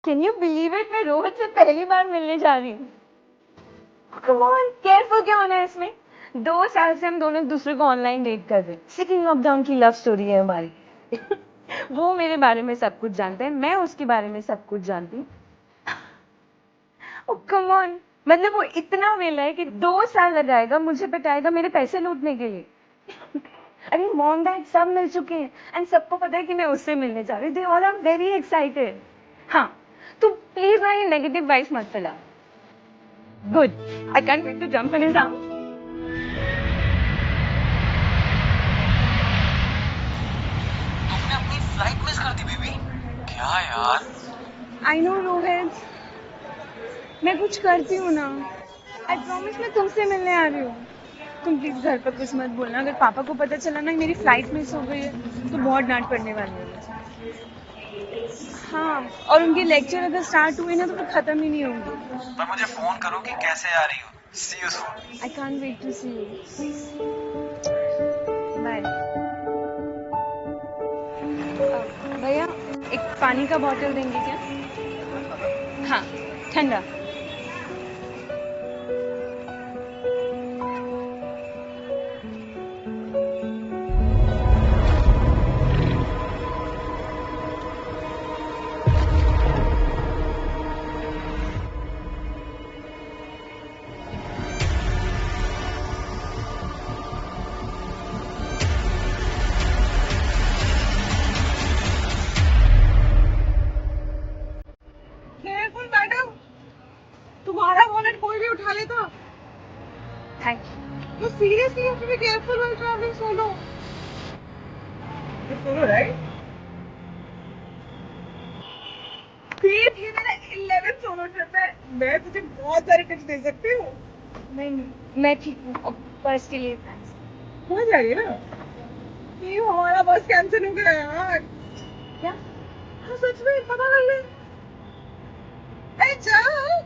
Can you believe it, मैं रोहित से पहली बार मिलने जा रही हूँ। कम ऑन, केयरफुल क्या होना है इसमें? 2 साल से हम दोनों एक दूसरे को ऑनलाइन डेट कर रहे हैं। सेकंड लॉकडाउन की लव स्टोरी है हमारी। वो मेरे बारे में सब कुछ जानते हैं, मैं उसके बारे में सब कुछ जानती हूँ। कम ऑन, मतलब वो इतना वेला है कि 2 साल लगाएगा मुझे बताएगा मेरे पैसे लूटने के लिए। अरे मॉम डैड सब मिल चुके हैं एंड सबको पता है कि मैं उससे मिलने जा रही हूँ। They all are very excited. हाँ, तू प्लीज ना ये नेगेटिव वाइब्स मत फैला। Good, I can't wait to jump in his arms. तुमने अपनी फ्लाइट मिस कर दी बेबी। क्या यार। आई नो रोहित, मैं कुछ करती हूँ ना। आई प्रॉमिस मैं तुमसे मिलने आ रही हूँ। तुम प्लीज घर पर कुछ मत बोलना। अगर पापा को पता चला ना मेरी फ्लाइट मिस हो गई है तो बहुत डांट पड़ने वाली है मुझे। हाँ, और उनके लेक्चर अगर स्टार्ट हुए ना तो फिर खत्म ही नहीं होंगे। पर मुझे फोन करो कि कैसे आ रही हो। See you soon. I can't wait to see you. Bye. भैया, एक पानी का बॉटल देंगे क्या? हाँ, ठंडा। केयरफुल मैडम, तुम्हारा वॉलेट कोई भी उठा लेता। Thank you. तो seriously you have to be careful while travelling solo. ये सोलो राइट? प्लीज, ये मेरा 11th सोलो ट्रिप है। मैं तुझे बहुत सारे टिप्स दे सकती हूँ। नहीं, मैं ठीक हूँ। बस के लिए थैंक्स। समझ आ रही है ना? ये हमारा बस कैंसिल हो गया यार। क्या? हाँ सच में, पता कर ले। अरे जाओ।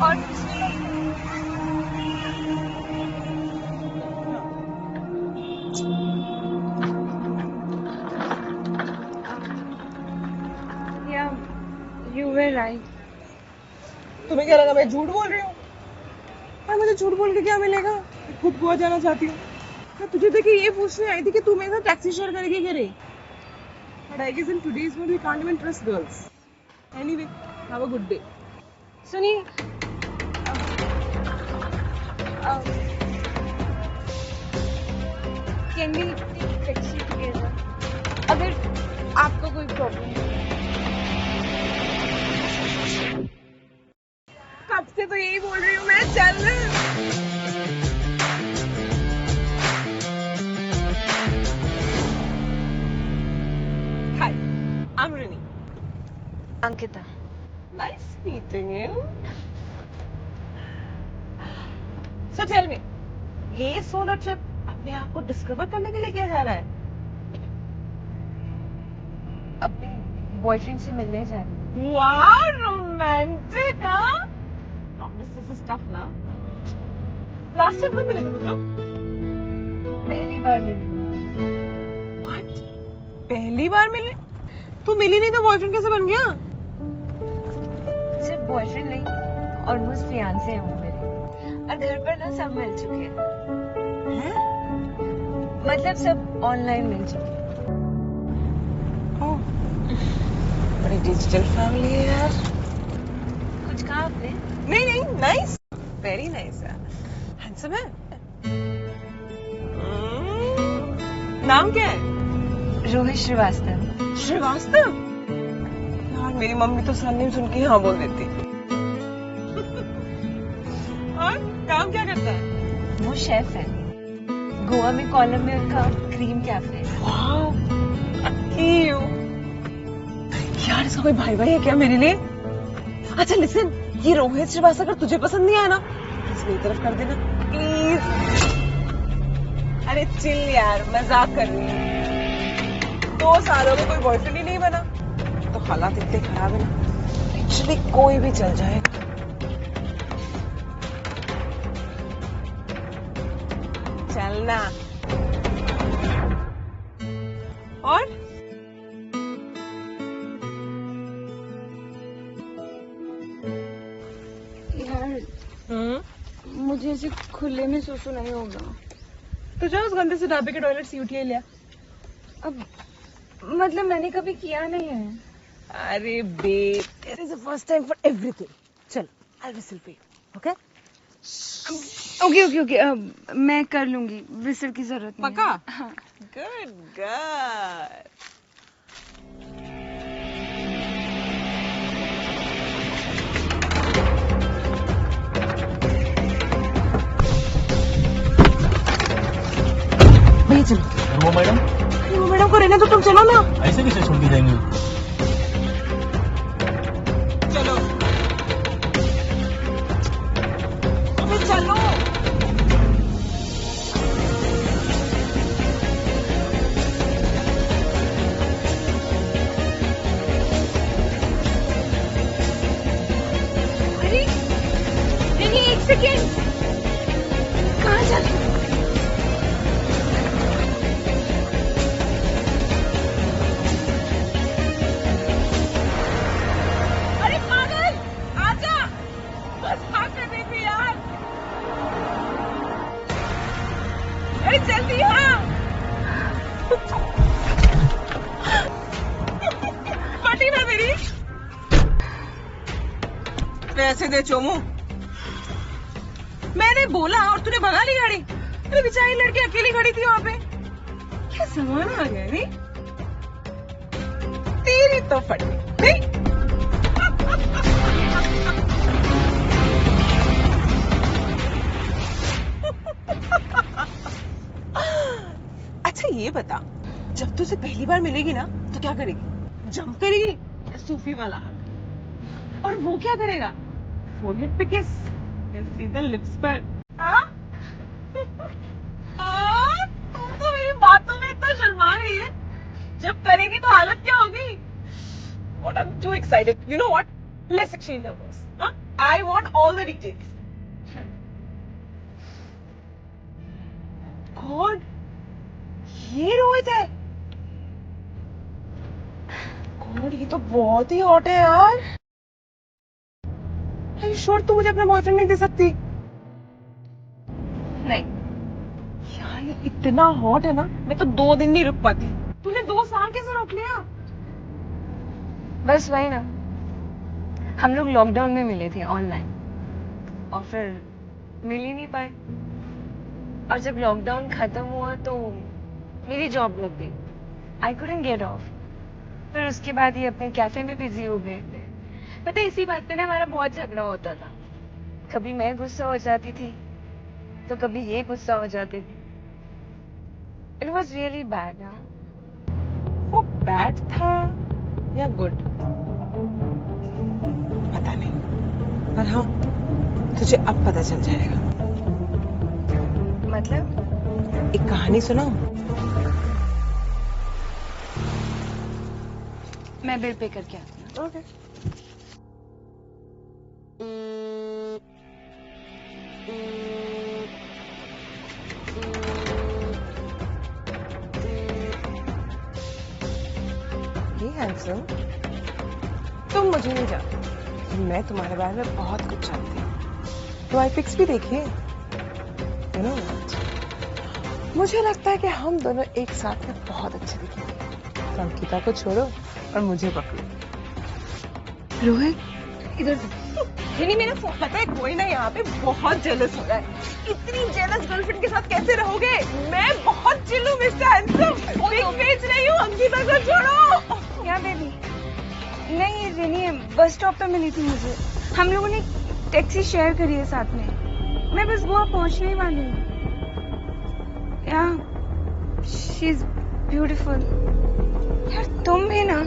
और यू वर राइट। तुम्हें क्या लगा मैं झूठ बोल रही हूँ? हाँ, मुझे झूठ बोल के क्या मिलेगा? मैं खुद गोवा जाना चाहती हूँ। मैं तुझे देखे ये पूछने आई थी कि तू मेरे साथ टैक्सी शेयर करेगी क्या रे? But I guess in today's world we can't even trust girls. Anyway, have a good day. सुनिए, can we take taxi together अगर आपको कोई प्रॉब्लम है? कब से तो यही बोल रही हूँ मैं, चल। Hi, I'm Rini. Ankita. Nice meeting you. So tell me, ये सोलो ट्रिप अपने आप को डिस्कवर करने के लिए क्या जा रहा है? अपने बॉयफ्रेंड से मिलने जा रही हूँ। Wow, romantic, huh? Promise this is tough now. Last time कब मिले थे तुम लोग? पहली बार मिली। What? पहली बार मिले? तू मिली नहीं तो बॉयफ्रेंड कैसे बन गया? सिर्फ बॉयफ्रेंड नहीं, ऑलमोस्ट फियांसे हैं वो मेरे। और घर पर ना सब मिल चुके हैं। हैं? मतलब सब ऑनलाइन मिल चुके हैं। ओह, बड़ी डिजिटल फैमिली है यार। कुछ कहा आपने? नहीं नहीं, नाइस, वेरी नाइस यार। हैंडसम है। नाम क्या है? रोहित श्रीवास्तव। श्रीवास्तव? यार मेरी मम्मी तो सरनेम सुन के हाँ बोल देती। और काम क्या करता है? वो शेफ है। गोवा में कॉलम में उनका क्रीम कैफे है। Wow, lucky you. यार इसका कोई भाई भाई है क्या मेरे लिए? अच्छा लिसन, ये रोहित श्रीवास्तव अगर तुझे पसंद नहीं आया ना, प्लीज मेरी तरफ कर देना प्लीज। अरे चिल यार, मजाक कर रही हूँ। 2 साल हो गए कोई बॉयफ्रेंड ही नहीं बना, तो हालात इतने खराब है ना, एक्चुअली कोई भी चल जाए। चलना। और यार मुझे ऐसे खुले में सुसु नहीं होगा। तो जाओ उस गंदे से ढाबे के टॉयलेट से यूटीआई लिया। अब मतलब मैंने कभी किया नहीं है। अरे बेट, there is a first time for everything. चल, I will whistle pay, okay? Okay okay okay, मैं कर लूंगी, विसल की जरूरत नहीं है। पक्का? हाँ। Good girl. भैया चलो। वो मैडम अरे वो मैडम को रहने तो तुम चलो ना। ऐसे कैसे छोड़ के जाएंगे? चलो अबे चलो। अरे नहीं, एक सेकेंड, कहाँ जा रही हो? अरे पागल, आजा, बस भाग कर देती यार। अरे जल्दी आ। पार्टी ना मेरी। पैसे दे चोमू। मैंने बोला और तूने भगा ली गाड़ी। अरे बेचारी लड़की अकेली खड़ी थी वहां पे। क्या जमाना आ गया नहीं? तेरी तो फटी नहीं। अच्छा ये बता, जब तू उसे पहली बार मिलेगी ना तो क्या करेगी? जंप करेगी या सूफी वाला? और वो क्या करेगा? फोरहेड पे किस या सीधा लिप्स पर? हाँ? तुम तो मेरी बातों में इतना शर्मा रही है, जब करेगी तो हालत क्या होगी? What, I'm too excited. You know what? Let's exchange numbers. Huh? I want all the details. God, ये रोहित है। God, ये तो बहुत ही हॉट है यार। Are you sure तू मुझे अपना बॉयफ्रेंड नहीं दे सकती? नहीं, यार ये इतना हॉट है ना, मैं तो 2 दिन नहीं रुक पाती। तूने 2 साल कैसे रोक लिया? बस वही ना, हम लोग लॉकडाउन में मिले थे ऑनलाइन और फिर मिल ही नहीं पाए। और जब लॉकडाउन खत्म हुआ तो मेरी जॉब लग गई, आई कुडंट गेट ऑफ। फिर उसके बाद ये अपने कैफे में बिजी हो गए थे। पता है इसी बात पे ना हमारा बहुत झगड़ा होता था। कभी मैं गुस्सा हो जाती थी तो कभी ये गुस्सा हो जाते थे। It was really bad. वो बैड था या गुड पता नहीं, पर हाँ तुझे अब पता चल जाएगा। मतलब एक कहानी सुनाऊं? मैं बिल पे करके आती हूँ। ओके। हैंडसम, तुम मुझे नहीं जानते, लेकिन मैं तुम्हारे बारे में बहुत कुछ जानती हूँ। तुम्हारी पिक्स भी देखिए। You know what? मुझे लगता है कि हम दोनों एक साथ में बहुत अच्छे दिखेंगे। अंकिता को छोड़ो और मुझे पकड़ो। रोहित इधर नहीं, मेरा पता है कोई ना यहाँ पे बहुत जेलस हो रहा है। इतनी जेलस गर्लफ्रेंड के साथ कैसे रहोगे? मैं बहुत चिल हूँ मिस्टर हैंडसम। पिक भेज रही हूँ, अंकिता को छोड़ो। क्या बेबी? नहीं ये रेनी है, बस स्टॉप पे मिली थी मुझे। हम लोगों ने टैक्सी शेयर करी है साथ में। मैं बस गोवा पहुंचने ही वाली हूँ। She is beautiful. यार तुम भी ना।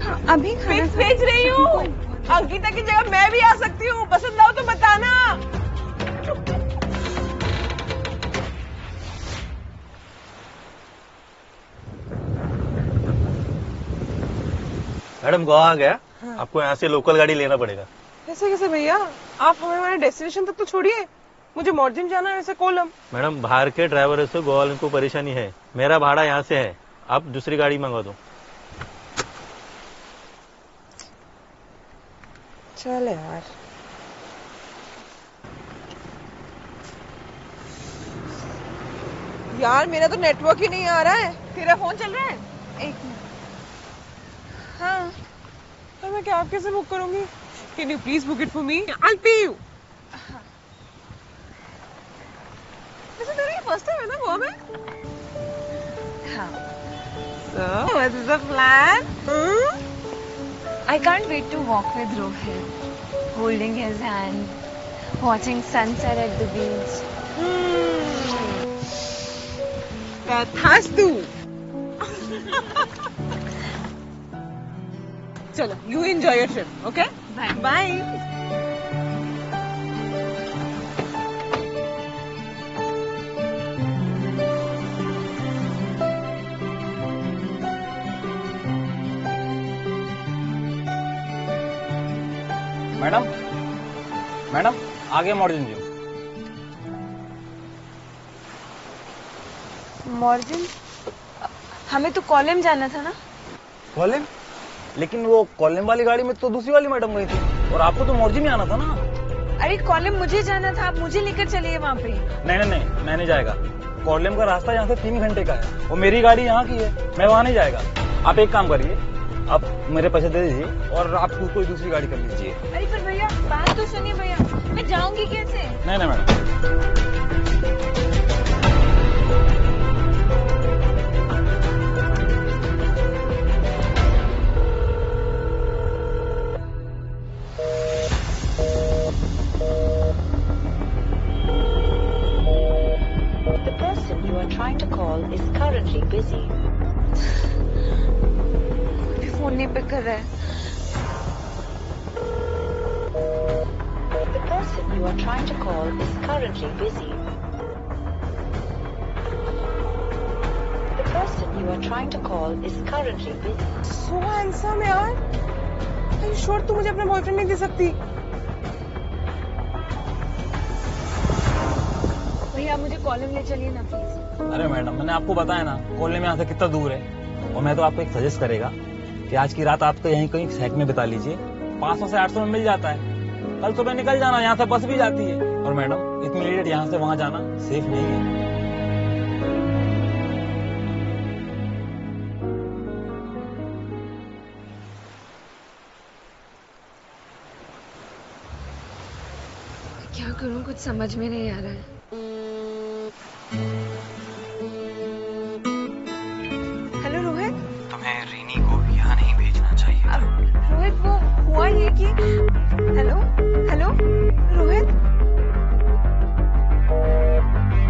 हाँ, अभी खाना पिक्स भेज रही हूँ। अंकिता की जगह मैं भी आ सकती हूँ, पसंद आओ तो बताना। मैडम गोवा आ गया। हाँ। आपको यहाँ से लोकल गाड़ी लेना पड़ेगा। कैसे कैसे भैया, आप हमें हमारे डेस्टिनेशन तक तो छोड़िए, मुझे मॉर्जिन जाना है वैसे कोलम। मैडम बाहर के ड्राइवरों से गोवा वालों को परेशानी है, मेरा भाड़ा यहाँ से है, आप दूसरी गाड़ी मंगवा दो। चल यार, यार मेरा तो नेटवर्क ही नहीं आ रहा है। तेरा फोन चल रहा है? एक मिनट। हाँ तो मैं कैब कैसे बुक करूंगी? Can you please book it for me? I pay you. वैसे तेरा ये फर्स्ट टाइम है ना गोवा में? हाँ। So, what is the plan? I can't wait to walk with Rohit, holding his hand, watching sunset at the beach. थास तू। चलो, you enjoy your trip, okay? Bye. Bye. Madam madam आगे मॉर्जिन जी। मॉर्जिन, हमें तो कॉलेम जाना था ना। कॉलेम? लेकिन वो कॉलेम वाली गाड़ी में तो दूसरी वाली मैडम गई थी और आपको तो मॉर्जिन में आना था ना। अरे कॉलेम मुझे जाना था, आप मुझे लेकर चलिए वहाँ पे। नहीं नहीं नहीं, मैं नहीं जाएगा। कॉलेम का रास्ता यहाँ से 3 घंटे का है और मेरी गाड़ी यहाँ की है, मैं वहाँ नहीं जाएगा। आप एक काम करिए, आप मेरे पैसे दे दीजिए और आप कोई दूसरी गाड़ी कर लीजिए। अरे पर भैया बात तो सुनिए भैया, मैं जाऊंगी कैसे? नहीं नहीं madam. The person you are trying to call is currently busy. Phone नहीं पिक कर रहा है। The person you are trying to call is currently busy. The person you are trying to call is currently busy. So handsome यार। Are you sure तू मुझे अपना boyfriend नहीं दे सकती? भैया मुझे कॉलेम ले चलिए ना प्लीज। अरे मैडम मैंने आपको बताया ना कॉलेज में यहाँ से कितना दूर है। और मैं तो आपको एक सजेस्ट करेगा कि आज की रात आप तो यहीं कहीं शहर में बिता लीजिए, 500 से 800 में मिल जाता है। कल सुबह निकल जाना, यहाँ से बस भी जाती है। और मैडम इतनी लेट यहाँ से वहाँ जाना सेफ नहीं है। क्या करूं, कुछ समझ में नहीं आ रहा है। हेलो रोहित। तुम्हें रीनी को यहाँ नहीं भेजना चाहिए। रोहित वो हुआ ये कि hello hello Rohit.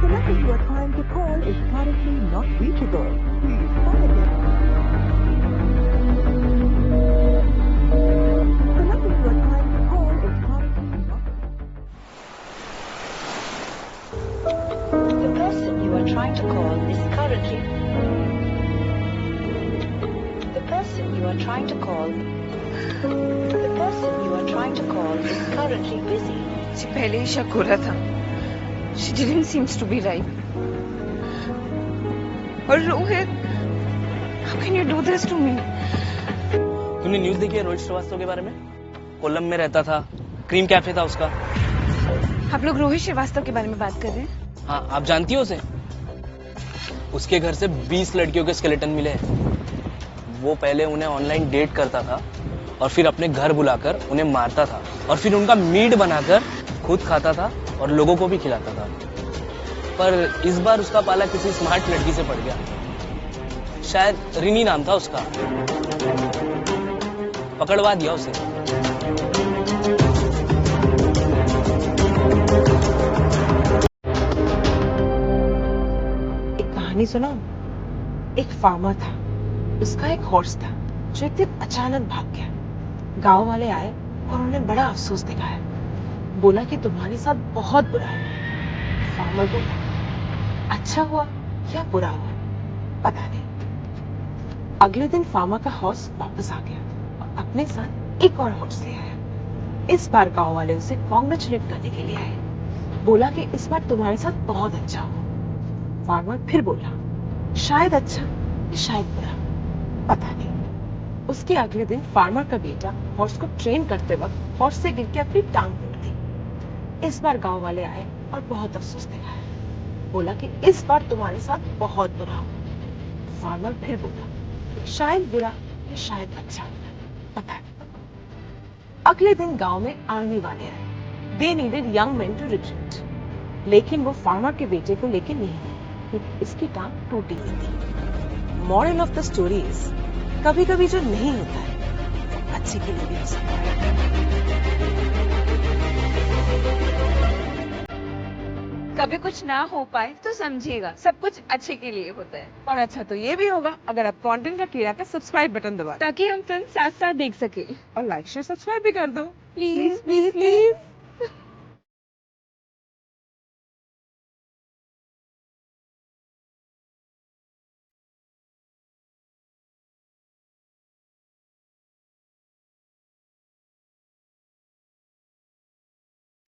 The number you are trying to call is currently not reachable. Please try again. The number you are trying to call is currently not. The person you are trying to call is currently. The person you are trying to call. The person you are trying to call is currently busy. मुझे पहले ही शक हो रहा था। She didn't seems to be right. और Rohit, how can you do this to me? तुमने news देखी है रोहित श्रीवास्तव के बारे में? कोलम में रहता था, क्रीम कैफे था उसका। आप लोग रोहित श्रीवास्तव के बारे में बात कर रहे हैं? हाँ, आप जानती हो उसे? उसके घर से 20 लड़कियों के स्केलेटन मिले हैं। वो पहले उन्हें ऑनलाइन डेट करता था और फिर अपने घर बुलाकर उन्हें मारता था और फिर उनका मीट बनाकर खुद खाता था और लोगों को भी खिलाता था। पर इस बार उसका पाला किसी स्मार्ट लड़की से पड़ गया, शायद रिनी नाम था उसका। पकड़वा दिया उसे। एक कहानी सुना। एक फार्मर था, उसका एक हॉर्स था जो एक दिन अचानक भाग गया। गांव वाले आए और उन्हें बड़ा अफसोस दिखाया। बोला कि तुम्हारे साथ बहुत बुरा है। फार्मर बोला, अच्छा हुआ या बुरा हुआ पता नहीं। अगले दिन फार्मर का हॉर्स वापस आ गया अपने साथ एक और हॉर्स ले आया। इस बार गांव वाले उसे कॉन्ग्रेचुलेट करने के लिए आए। बोला कि इस बार तुम्हारे साथ बहुत अच्छा हो। फार्मर फिर बोला, शायद अच्छा या शायद बुरा, पता नहीं। उसके अगले दिन फार्मर का बेटा हॉर्स को ट्रेन करते वक्त हॉर्स से गिर के अपनी टांग तोड़ दी। इस बार गांव वाले आए और बहुत अफसोस दिखाया। बोला कि इस बार तुम्हारे साथ बहुत बुरा हो। फार्मर फिर बोला, शायद बुरा या शायद अच्छा, पता नहीं। अगले दिन गांव में आर्मी वाले आए। They needed young men to recruit, लेकिन वो फार्मर के बेटे को लेके नहीं आए क्योंकि इसकी टांग टूटी हुई थी। Moral of the story is, कभी कभी जो नहीं होता है वो अच्छे के लिए भी हो सकता है। कभी कुछ ना हो पाए तो समझिएगा, सब कुछ अच्छे के लिए होता है, और अच्छा तो ये भी होगा अगर आप कंटेंट का कीड़ा का सब्सक्राइब बटन दबा ताकि हम फिल्म साथ साथ देख सके। और लाइक शेयर सब्सक्राइब भी कर दो। Please please please.